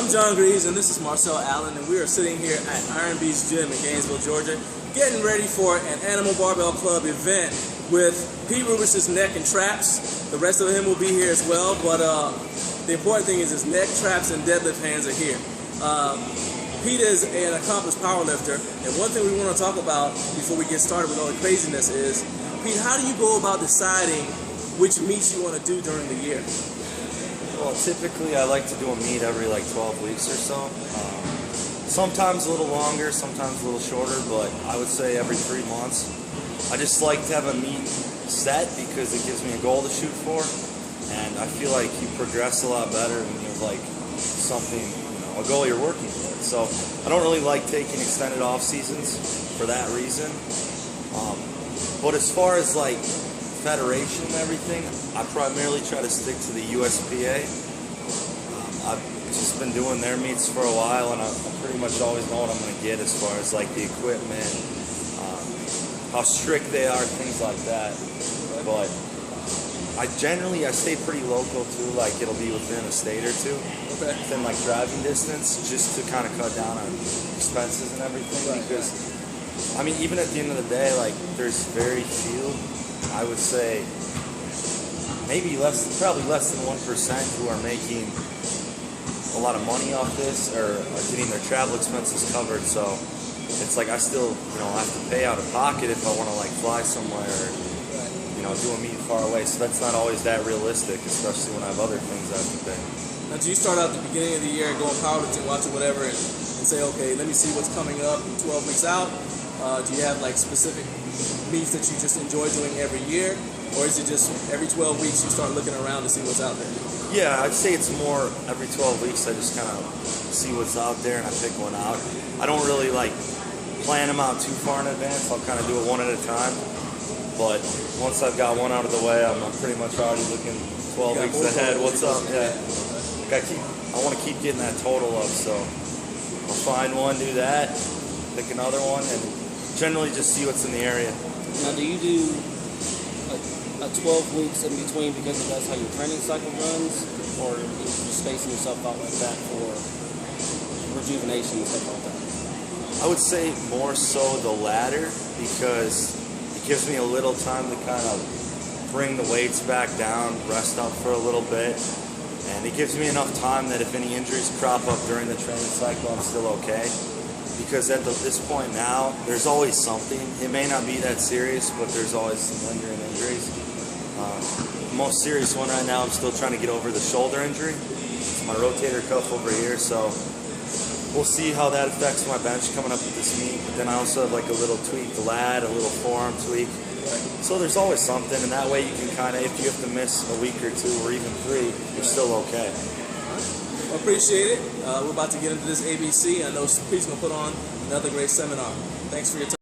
John Greaves, and this is Marcell Allen, and we are sitting here at Iron Beast Gym in Gainesville, Georgia, getting ready for an Animal Barbell Club event with Pete Rubis' neck and traps. The rest of him will be here as well, but the important thing is his neck, traps, and deadlift hands are here. Pete is an accomplished powerlifter, and one thing we want to talk about before we get started with all the craziness is, Pete, how do you go about deciding which meets you want to do during the year? Well, typically I like to do a meet every like 12 weeks or so. Sometimes a little longer, sometimes a little shorter, but I would say every 3 months. I just like to have a meet set because it gives me a goal to shoot for, and I feel like you progress a lot better when you have like something, a goal you're working towards. So I don't really like taking extended off seasons for that reason. But as far as like federation and everything, I primarily try to stick to the USPA. I've just been doing their meets for a while, and I pretty much always know what I'm going to get as far as like the equipment, how strict they are, things like that. But I stay pretty local too, like it'll be within a state or two, within like driving distance, just to kind of cut down on expenses and everything. Because I mean, even at the end of the day, like there's very few, I would say maybe probably less than 1% who are making a lot of money off this or are getting their travel expenses covered. So it's like I still, have to pay out of pocket if I want to like fly somewhere or, do a meet far away. So that's not always that realistic, especially when I have other things I have to pay. Now, do you start out at the beginning of the year going powerlifting, watching whatever, and say, okay, let me see what's coming up 12 weeks out? Do you have like specific meets that you just enjoy doing every year, or is it just every 12 weeks you start looking around to see what's out there? Yeah, I'd say it's more every 12 weeks I just kind of see what's out there and I pick one out. I don't really like plan them out too far in advance. I'll kind of do it one at a time. But once I've got one out of the way, I'm pretty much already looking 12 weeks ahead. What's up? Yeah, I want to keep getting that total up. So I'll find one, do that, pick another one, and generally just see what's in the area. Now, do you do a 12 weeks in between because that's how your training cycle runs, or are you just spacing yourself out like that for rejuvenation and stuff like that? I would say more so the latter, because it gives me a little time to kind of bring the weights back down, rest up for a little bit, and it gives me enough time that if any injuries crop up during the training cycle, I'm still okay. Because at this point now, there's always something. It may not be that serious, but there's always some lingering injuries. The most serious one right now, I'm still trying to get over the shoulder injury. It's my rotator cuff over here, so we'll see how that affects my bench coming up at this meet. But then I also have like a little tweaked lat, a little forearm tweak. So there's always something, and that way you can kind of, if you have to miss a week or two or even 3, you're still okay. Well, appreciate it. We're about to get into this ABC. I know Pete's going to put on another great seminar. Thanks for your time.